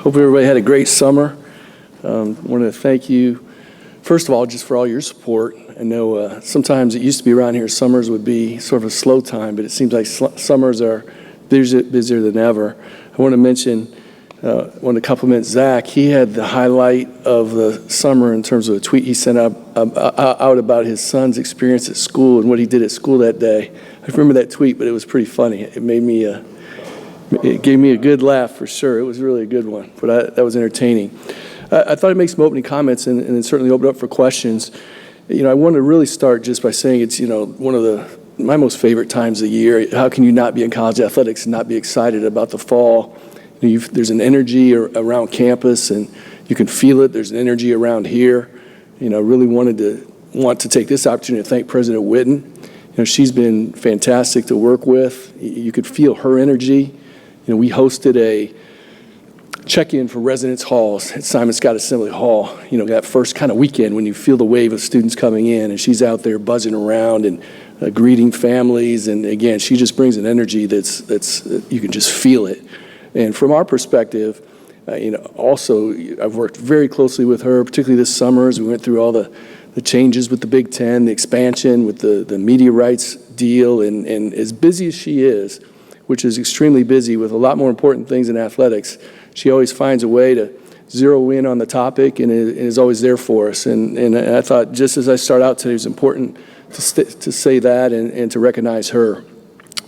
Hope everybody had a great summer. I want to thank you, first of all, just for all your support. I know sometimes it used to be around here, summers would be sort of a slow time, but it seems like summers are busier than ever. I want to mention, I want to compliment Zach. He had the highlight of the summer in terms of a tweet he sent out about his son's experience at school and what he did at school that day. I remember that tweet, but it was pretty funny. It made me, it gave me a good laugh for sure. It was really a good one, but that was entertaining. I thought I'd make some opening comments and then certainly open up for questions. You know, I want to really start just by saying it's, you know, one of my most favorite times of the year. How can you not be in college athletics and not be excited about the fall? You know, there's an energy around campus and you can feel it. There's an energy around here. You know, I really want to take this opportunity to thank President Whitten. You know, she's been fantastic to work with. You could feel her energy. You know, we hosted a check-in for residence halls at Simon Scott Assembly Hall. You know, that first kind of weekend when you feel the wave of students coming in, and she's out there buzzing around and greeting families. And again, she just brings an energy that's you can just feel it. And from our perspective, you know, also I've worked very closely with her, particularly this summer as we went through all the changes with the Big Ten, the expansion with the media rights deal, and as busy as she is, which is extremely busy with a lot more important things in athletics, she always finds a way to zero in on the topic and is always there for us. And I thought just as I start out today, it was important to say that and to recognize her.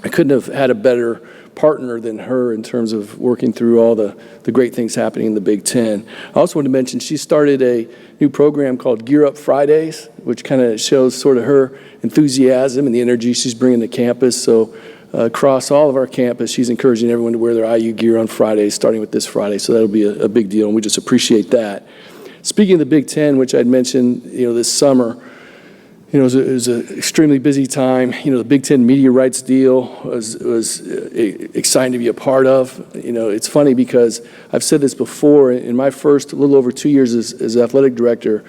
I couldn't have had a better partner than her in terms of working through all the great things happening in the Big Ten. I also want to mention she started a new program called Gear Up Fridays, which kind of shows sort of her enthusiasm and the energy she's bringing to campus. So across all of our campus, she's encouraging everyone to wear their IU gear on Fridays, starting with this Friday. So that'll be a big deal, and we just appreciate that. Speaking of the Big Ten, which I'd mentioned, you know, this summer, you know, it was an extremely busy time. You know, the Big Ten media rights deal was exciting to be a part of. You know, it's funny because I've said this before. In my first little over 2 years as athletic director,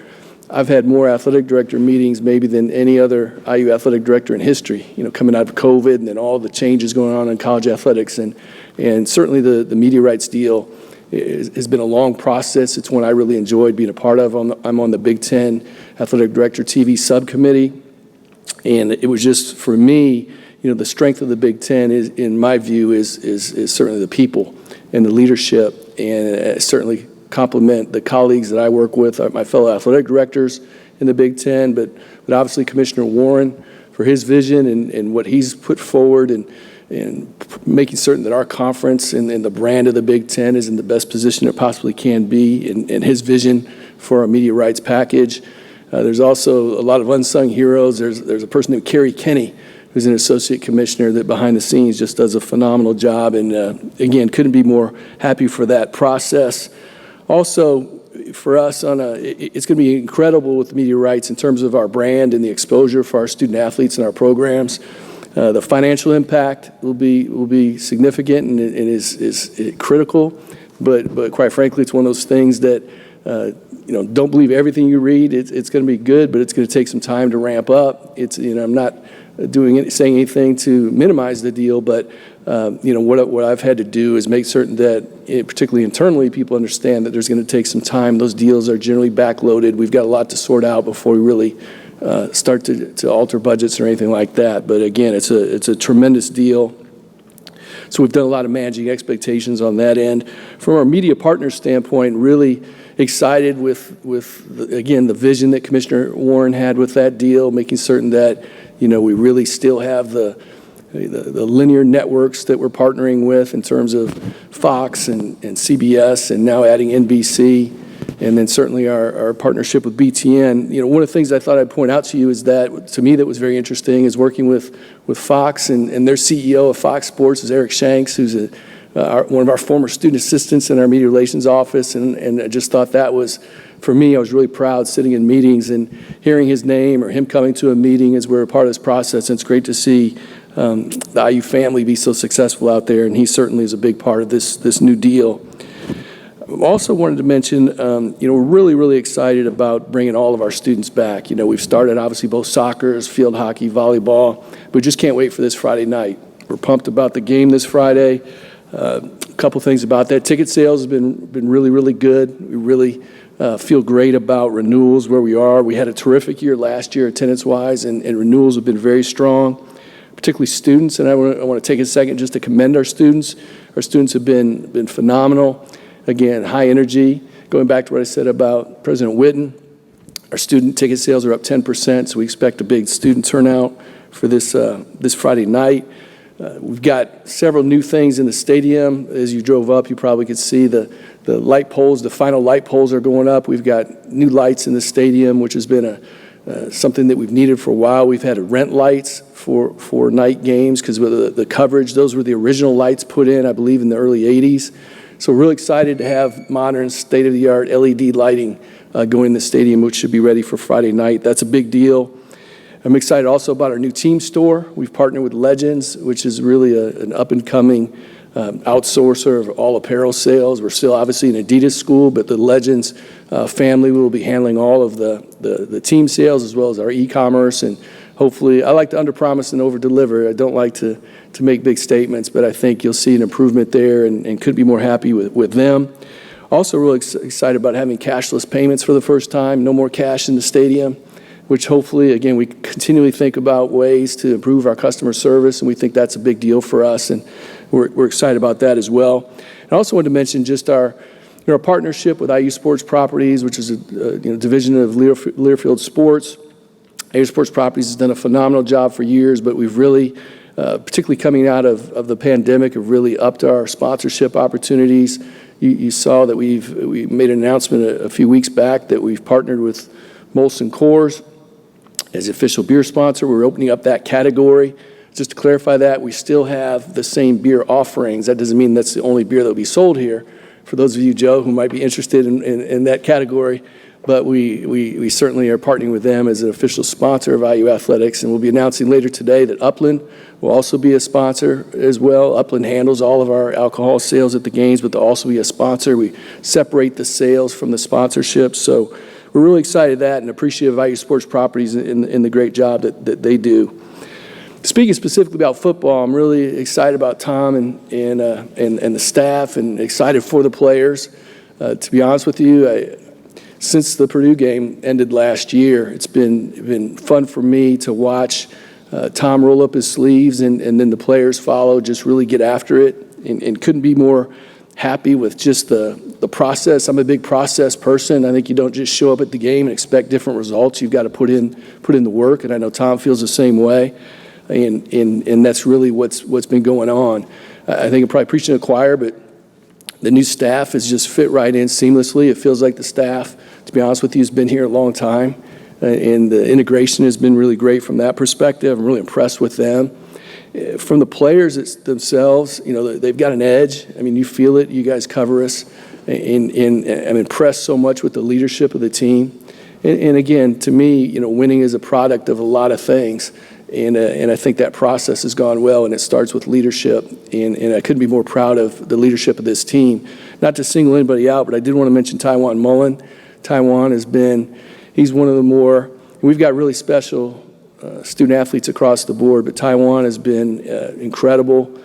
I've had more athletic director meetings maybe than any other IU athletic director in history, you know, coming out of COVID and then all the changes going on in college athletics. And certainly the media rights deal has been a long process. It's one I really enjoyed being a part of. I'm on the Big Ten Athletic Director TV subcommittee. And it was just, for me, you know, the strength of the Big Ten is, in my view, is certainly the people and the leadership, and certainly compliment the colleagues that I work with, my fellow athletic directors in the Big Ten, but obviously Commissioner Warren for his vision and what he's put forward and making certain that our conference and the brand of the Big Ten is in the best position it possibly can be, and his vision for our media rights package. There's also a lot of unsung heroes. There's a person named Kerry Kenny, who's an associate commissioner that behind the scenes just does a phenomenal job, and again, couldn't be more happy for that process. Also, for us, it's going to be incredible with media rights in terms of our brand and the exposure for our student athletes and our programs. The financial impact will be significant and is critical, but quite frankly, it's one of those things that you know, don't believe everything you read. It's going to be good, but it's going to take some time to ramp up. You know, I'm not saying anything to minimize the deal, but you know, what I've had to do is make certain that, particularly internally, people understand that there's going to take some time. Those deals are generally backloaded. We've got a lot to sort out before we really start to alter budgets or anything like that. But again, it's a tremendous deal. So we've done a lot of managing expectations on that end. From our media partner standpoint, really excited with again, the vision that Commissioner Warren had with that deal, making certain that, you know, we really still have the linear networks that we're partnering with in terms of Fox and CBS, and now adding NBC, and then certainly our partnership with BTN. You know, one of the things I thought I'd point out to you is that, to me, that was very interesting is working with Fox, and their CEO of Fox Sports is Eric Shanks, who's one of our former student assistants in our media relations office, and I just thought that was, for me, I was really proud sitting in meetings and hearing his name or him coming to a meeting as we're a part of this process. And it's great to see the IU family be so successful out there, and he certainly is a big part of this new deal. I also wanted to mention, you know, we're really, really excited about bringing all of our students back. You know, we've started obviously both soccer, field hockey, volleyball, but just can't wait for this Friday night. We're pumped about the game this Friday. couple things about that. Ticket sales have been really, really good. We really feel great about renewals where we are. We had a terrific year last year attendance-wise, and renewals have been very strong, particularly students. And I want to take a second just to commend our students. Our students have been phenomenal. Again, high energy. Going back to what I said about President Whitten, our student ticket sales are up 10%, so we expect a big student turnout for this Friday night. We've got several new things in the stadium. As you drove up, you probably could see the light poles, the final light poles are going up. We've got new lights in the stadium, which has been something that we've needed for a while. We've had to rent lights for night games because with the coverage, those were the original lights put in, I believe, in the early 80s. So we're really excited to have modern, state-of-the-art LED lighting going in the stadium, which should be ready for Friday night. That's a big deal. I'm excited also about our new team store. We've partnered with Legends, which is really an up-and-coming outsourcer of all apparel sales. We're still obviously an Adidas school, but the Legends family will be handling all of the team sales as well as our e-commerce. And hopefully, I like to underpromise and overdeliver. I don't like to make big statements, but I think you'll see an improvement there and could be more happy with them. Also really excited about having cashless payments for the first time. No more cash in the stadium, which hopefully, again, we continually think about ways to improve our customer service, and we think that's a big deal for us, and we're excited about that as well. I also wanted to mention just our partnership with IU Sports Properties, which is a division of Learfield Sports. IU Sports Properties has done a phenomenal job for years, but we've really, particularly coming out of the pandemic, have really upped our sponsorship opportunities. You saw that we made an announcement a few weeks back that we've partnered with Molson Coors as the official beer sponsor. We're opening up that category. Just to clarify that, we still have the same beer offerings. That doesn't mean that's the only beer that will be sold here. For those of you, Joe, who might be interested in that category, but we certainly are partnering with them as an official sponsor of IU Athletics, and we'll be announcing later today that Upland will also be a sponsor as well. Upland handles all of our alcohol sales at the games, but they'll also be a sponsor. We separate the sales from the sponsorship, so we're really excited that and appreciative of IU Sports Properties in the great job that they do. Speaking specifically about football, I'm really excited about Tom and the staff, and excited for the players. To be honest with you, since the Purdue game ended last year, it's been fun for me to watch Tom roll up his sleeves and then the players follow, just really get after it, and couldn't be more happy with just the process. I'm a big process person. I think you don't just show up at the game and expect different results. You've got to put in the work, and I know Tom feels the same way, and that's really what's been going on. I think I'm probably preaching to the choir, but the new staff has just fit right in seamlessly. It feels like the staff, to be honest with you, has been here a long time, and the integration has been really great from that perspective. I'm really impressed with them. From the players themselves, they've got an edge. I mean, you feel it. You guys cover us, and I'm impressed so much with the leadership of the team. And again, to me, winning is a product of a lot of things. And I think that process has gone well, and it starts with leadership. And I couldn't be more proud of the leadership of this team. Not to single anybody out, but I did want to mention Tywan Mullen. Tywan he's one of the more, we've got really special student athletes across the board, but Tywan has been incredible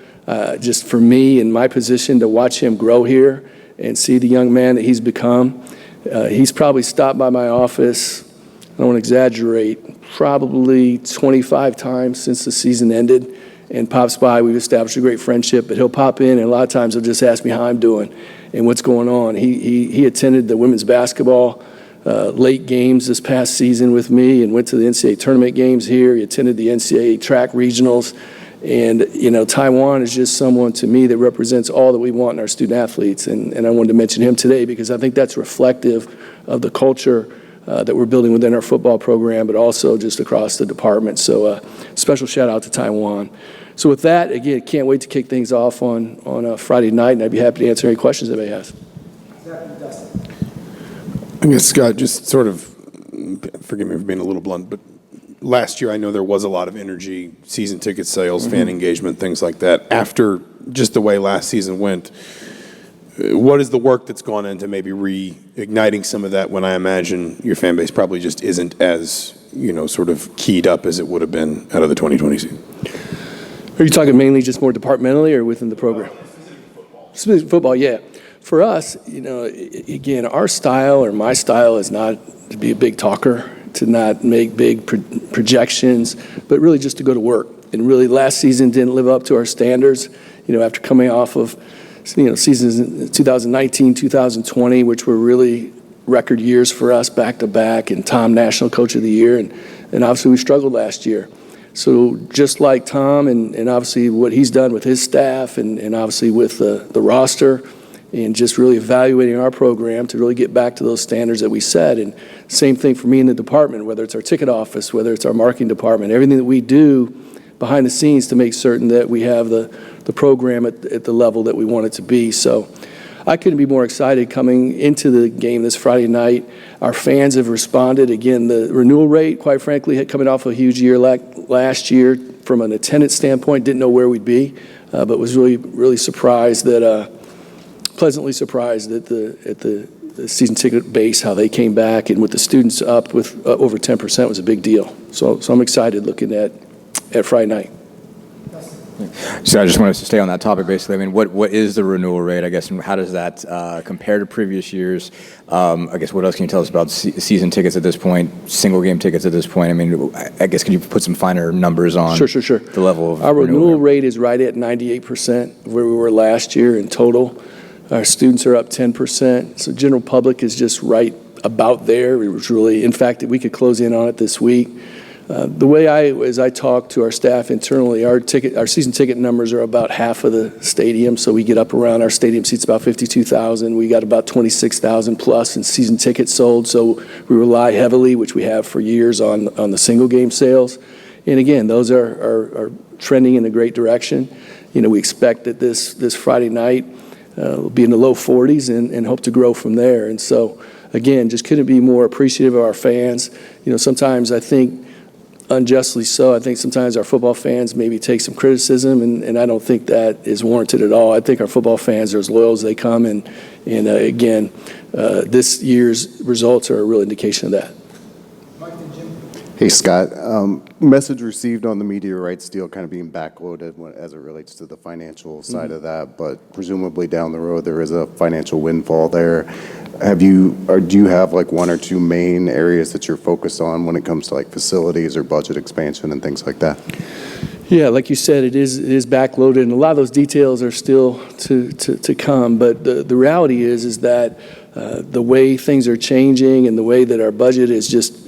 just for me in my position to watch him grow here and see the young man that he's become. He's probably stopped by my office, I don't want to exaggerate, probably 25 times since the season ended, and pops by. We've established a great friendship, but he'll pop in, and a lot of times he'll just ask me how I'm doing and what's going on. He attended the women's basketball late games this past season with me and went to the NCAA tournament games here. He attended the NCAA track regionals, and Tywan is just someone to me that represents all that we want in our student athletes, and I wanted to mention him today because I think that's reflective of the culture that we're building within our football program, but also just across the department. So special shout out to Tywan. So with that, again, can't wait to kick things off on Friday night, and I'd be happy to answer any questions anybody has. I guess, Scott, just sort of, forgive me for being a little blunt, but last year I know there was a lot of energy, season ticket sales, fan engagement, things like that. After just the way last season went, what is the work that's gone into maybe reigniting some of that when I imagine your fan base probably just isn't as, sort of keyed up as it would have been out of the 2020 season? Are you talking mainly just more departmentally or within the program? Specifically football, yeah. For us, again, our style or my style is not to be a big talker, to not make big projections, but really just to go to work. And really last season didn't live up to our standards, after coming off of, seasons in 2019, 2020, which were really record years for us back to back, and Tom National Coach of the Year. And obviously we struggled last year. So just like Tom and obviously what he's done with his staff and obviously with the roster, and just really evaluating our program to really get back to those standards that we set. And same thing for me in the department, whether it's our ticket office, whether it's our marketing department, everything that we do behind the scenes to make certain that we have the program at the level that we want it to be. So I couldn't be more excited coming into the game this Friday night. Our fans have responded. Again, the renewal rate, quite frankly, coming off a huge year last year from an attendance standpoint, didn't know where we'd be, but was really, really surprised that pleasantly surprised at the season ticket base, how they came back, and with the students up with over 10% was a big deal. So I'm excited looking at Friday night. So I just wanted to stay on that topic, basically. I mean, what is the renewal rate, I guess, and how does that compare to previous years? I guess what else can you tell us about season tickets at this point, single game tickets at this point? I mean, I guess, can you put some finer numbers on Sure. the level of Our renewal rate is right at 98% of where we were last year in total. Our students are up 10%. So general public is just right about there. It was really, in fact, we could close in on it this week. The way as I talk to our staff internally, our season ticket numbers are about half of the stadium. So we get up around, our stadium seats about 52,000. We got about 26,000 plus in season tickets sold. So we rely heavily, which we have for years, on the single game sales. And again, those are trending in a great direction. We expect that this Friday night will be in the low 40s and hope to grow from there. And so, again, just couldn't be more appreciative of our fans. Sometimes I think, unjustly so, I think sometimes our football fans maybe take some criticism, and I don't think that is warranted at all. I think our football fans are as loyal as they come, and again, this year's results are a real indication of that. Hey, Scott. Message received on the media rights deal kind of being backloaded as it relates to the financial side of that, but presumably down the road there is a financial windfall there. Do you have like one or two main areas that you're focused on when it comes to like facilities or budget expansion and things like that? Yeah, like you said, it is backloaded, and a lot of those details are still to come. But the reality is that the way things are changing and the way that our budget is just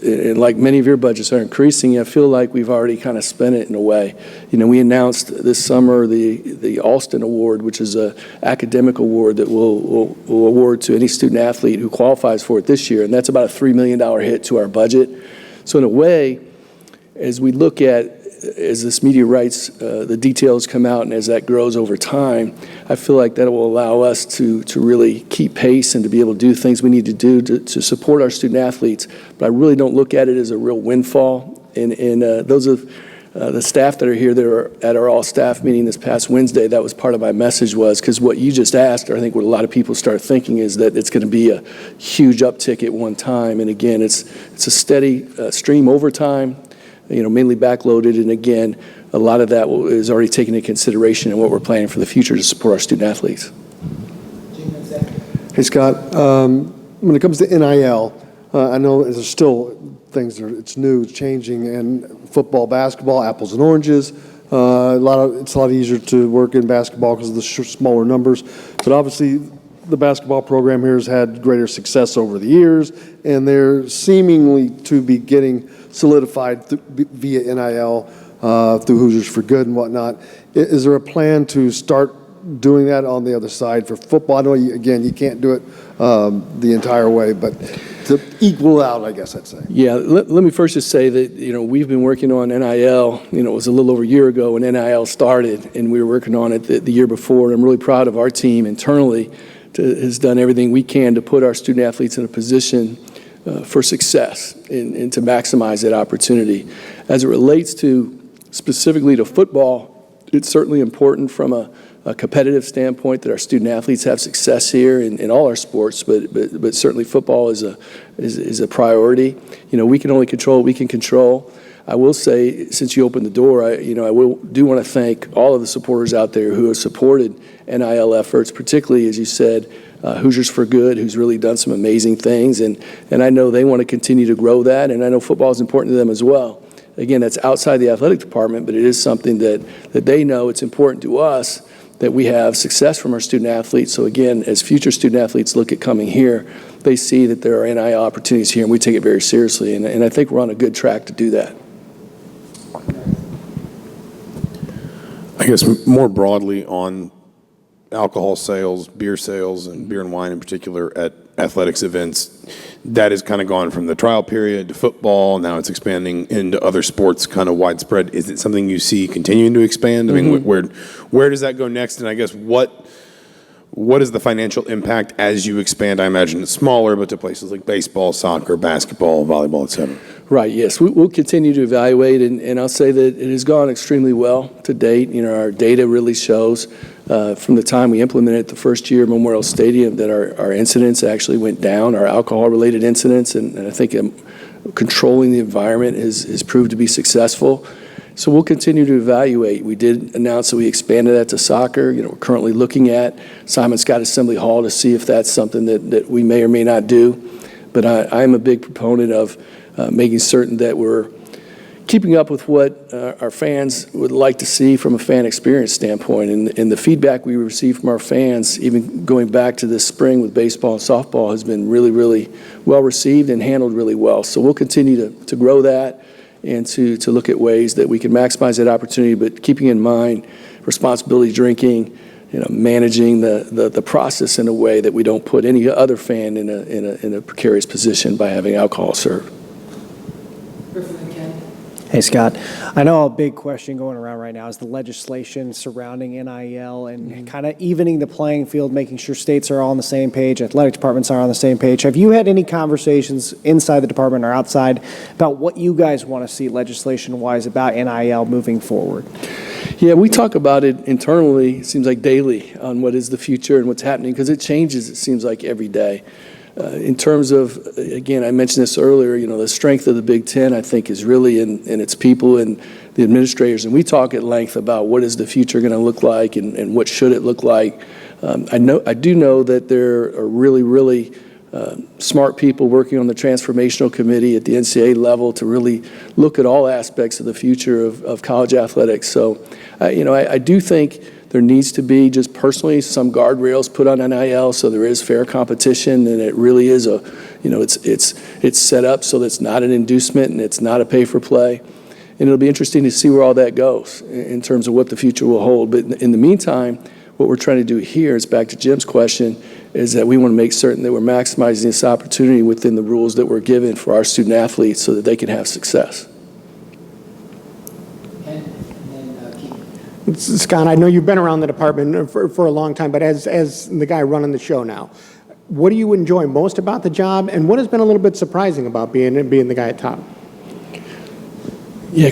and like many of your budgets are increasing, I feel like we've already kind of spent it in a way. We announced this summer the Alston Award, which is an academic award that we'll award to any student athlete who qualifies for it this year, and that's about a $3 million hit to our budget. So in a way, as we look at as this media rights, the details come out, and as that grows over time, I feel like that will allow us to really keep pace and to be able to do things we need to do to support our student athletes. But I really don't look at it as a real windfall. And those of the staff that are here that are at our all-staff meeting this past Wednesday, that was part of my message, was because what you just asked, or I think what a lot of people start thinking, is that it's going to be a huge uptick at one time. And again, it's a steady stream over time. Mainly backloaded, and again, a lot of that is already taken into consideration in what we're planning for the future to support our student athletes. Hey, Scott, when it comes to NIL, I know there's still things it's new, it's changing, and football, basketball, apples and oranges. It's a lot easier to work in basketball because of the smaller numbers, but obviously the basketball program here has had greater success over the years, and they're seemingly to be getting solidified via NIL through Hoosiers for Good and whatnot. Is there a plan to start doing that on the other side for football? I know, you can't do it the entire way, but to equal out, I guess I'd say. Yeah, let me first just say that, we've been working on NIL, it was a little over a year ago when NIL started, and we were working on it the year before. And I'm really proud of our team internally has done everything we can to put our student athletes in a position for success and to maximize that opportunity. As it relates to specifically to football, it's certainly important from a competitive standpoint that our student athletes have success here in all our sports, but certainly football is a priority. We can only control what we can control. I will say, since you opened the door, I do want to thank all of the supporters out there who have supported NIL efforts, particularly, as you said, Hoosiers for Good, who's really done some amazing things, and I know they want to continue to grow that, and I know football is important to them as well. Again, that's outside the athletic department, but it is something that they know it's important to us that we have success from our student athletes. So again, as future student athletes look at coming here, they see that there are NIL opportunities here, and we take it very seriously, and I think we're on a good track to do that. I guess more broadly on alcohol sales, beer sales, and beer and wine in particular at athletics events, that has kind of gone from the trial period to football. Now it's expanding into other sports kind of widespread. Is it something you see continuing to expand? I mean, where does that go next? And I guess what is the financial impact as you expand? I imagine it's smaller, but to places like baseball, soccer, basketball, volleyball, et cetera. Right, yes. We'll continue to evaluate, and I'll say that it has gone extremely well to date. Our data really shows from the time we implemented the first year at Memorial Stadium that our incidents actually went down, our alcohol-related incidents, and I think controlling the environment has proved to be successful. So we'll continue to evaluate. We did announce that we expanded that to soccer. We're currently looking at Simon Scott Assembly Hall to see if that's something that we may or may not do. But I'm a big proponent of making certain that we're keeping up with what our fans would like to see from a fan experience standpoint. And the feedback we receive from our fans, even going back to this spring with baseball and softball, has been really, really well received and handled really well. So we'll continue to grow that and to look at ways that we can maximize that opportunity, but keeping in mind responsibility drinking, managing the process in a way that we don't put any other fan in a precarious position by having alcohol served. Hey, Scott. I know a big question going around right now is the legislation surrounding NIL and kind of evening the playing field, making sure states are all on the same page, athletic departments are on the same page. Have you had any conversations inside the department or outside about what you guys want to see legislation-wise about NIL moving forward? Yeah, we talk about it internally, it seems like daily, on what is the future and what's happening, because it changes, it seems like, every day. In terms of, again, I mentioned this earlier, the strength of the Big Ten, I think, is really in its people and the administrators. And we talk at length about what is the future going to look like and what should it look like. I do know that there are really, really smart people working on the transformational committee at the NCAA level to really look at all aspects of the future of college athletics. So, I do think there needs to be, just personally, some guardrails put on NIL so there is fair competition, and it really is it's set up so that it's not an inducement and it's not a pay-for-play. And it'll be interesting to see where all that goes in terms of what the future will hold. But in the meantime, what we're trying to do here is, back to Jim's question, is that we want to make certain that we're maximizing this opportunity within the rules that we're given for our student athletes so that they can have success. Scott, I know you've been around the department for a long time, but as the guy running the show now, what do you enjoy most about the job, and what has been a little bit surprising about being the guy at top? Yeah,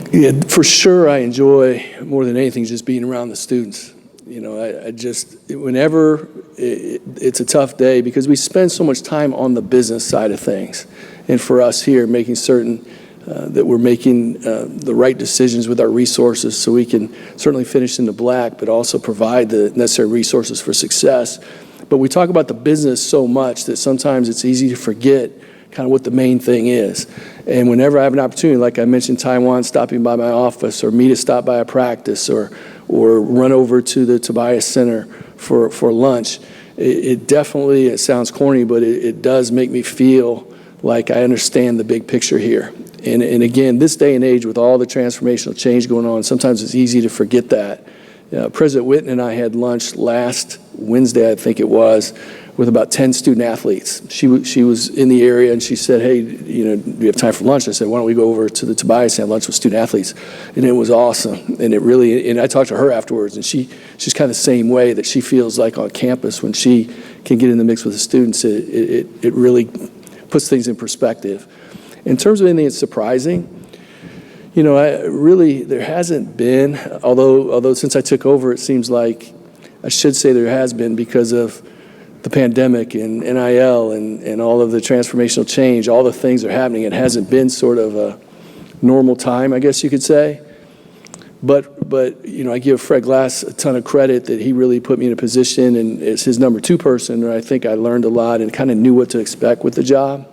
for sure I enjoy more than anything just being around the students. Whenever it's a tough day, because we spend so much time on the business side of things, and for us here, making certain that we're making the right decisions with our resources so we can certainly finish in the black, but also provide the necessary resources for success. But we talk about the business so much that sometimes it's easy to forget kind of what the main thing is. And whenever I have an opportunity, like I mentioned, Taiwan stopping by my office, or me to stop by a practice, or run over to the Tobias Center for lunch, it definitely, it sounds corny, but it does make me feel like I understand the big picture here. And again, this day and age with all the transformational change going on, sometimes it's easy to forget that. President Whitten and I had lunch last Wednesday, I think it was, with about 10 student athletes. She was in the area, and she said, hey, do you have time for lunch? I said, why don't we go over to the Tobias and have lunch with student athletes? And it was awesome. And I talked to her afterwards, and she's kind of the same way, that she feels like on campus when she can get in the mix with the students, it really puts things in perspective. In terms of anything that's surprising, there hasn't been, although since I took over, it seems like I should say there has been, because of the pandemic and NIL and all of the transformational change, all the things that are happening. It hasn't been sort of normal time, I guess you could say. But I give Fred Glass a ton of credit that he really put me in a position, and as his number 2 person, I think I learned a lot and kind of knew what to expect with the job.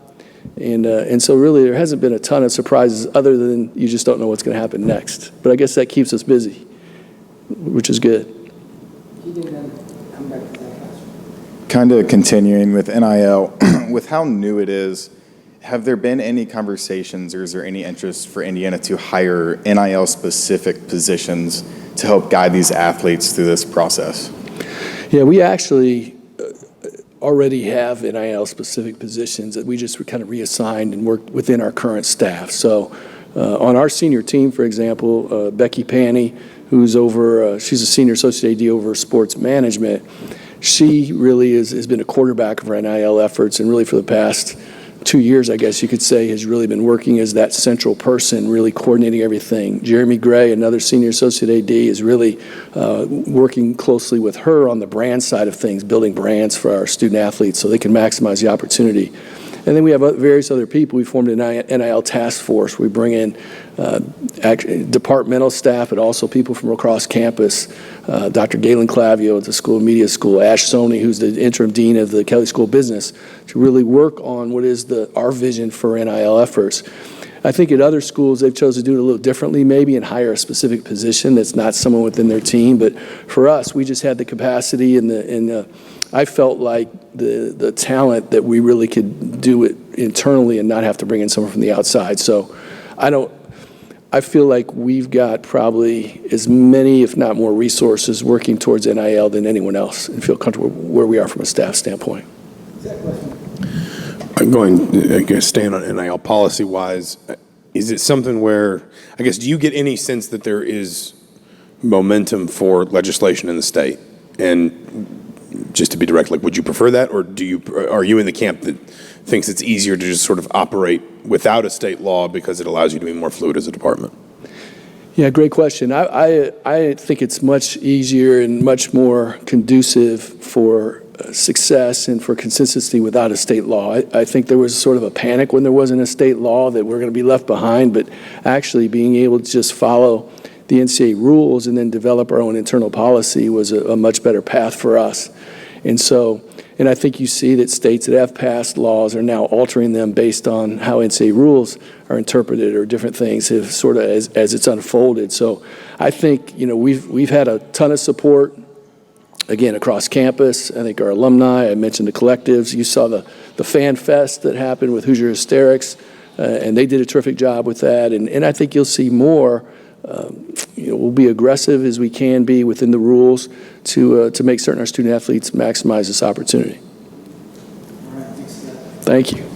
And so really there hasn't been a ton of surprises other than you just don't know what's going to happen next. But I guess that keeps us busy, which is good. Kind of continuing with NIL, with how new it is, have there been any conversations or is there any interest for Indiana to hire NIL-specific positions to help guide these athletes through this process? Yeah, we actually already have NIL-specific positions that we just kind of reassigned and worked within our current staff. So on our senior team, for example, Becky Panny, who's over, she's a senior associate AD over sports management. She really has been a quarterback of our NIL efforts, and really for the past 2 years, I guess you could say, has really been working as that central person, really coordinating everything. Jeremy Gray, another senior associate AD, is really working closely with her on the brand side of things, building brands for our student athletes so they can maximize the opportunity. And then we have various other people. We formed an NIL task force. We bring in departmental staff, but also people from across campus. Dr. Galen Clavio at the School of Media School, Ash Soni, who's the interim dean of the Kelly School of Business, to really work on what is our vision for NIL efforts. I think at other schools, they've chosen to do it a little differently maybe and hire a specific position that's not someone within their team. But for us, we just had the capacity and I felt like the talent that we really could do it internally and not have to bring in someone from the outside. So I feel like we've got probably as many, if not more, resources working towards NIL than anyone else, and feel comfortable where we are from a staff standpoint. I'm going, I guess, staying on NIL policy-wise, is it something where, I guess, do you get any sense that there is momentum for legislation in the state? And just to be direct, like, would you prefer that, or are you in the camp that thinks it's easier to just sort of operate without a state law because it allows you to be more fluid as a department? Yeah, great question. I think it's much easier and much more conducive for success and for consistency without a state law. I think there was sort of a panic when there wasn't a state law that we're going to be left behind, but actually being able to just follow the NCAA rules and then develop our own internal policy was a much better path for us. And I think you see that states that have passed laws are now altering them based on how NCAA rules are interpreted, or different things have sort of as it's unfolded. So I think, we've had a ton of support, again, across campus. I think our alumni, I mentioned the collectives. You saw the fan fest that happened with Hoosier Hysterics, and they did a terrific job with that. And I think you'll see more. We'll be aggressive as we can be within the rules to make certain our student athletes maximize this opportunity. Thank you.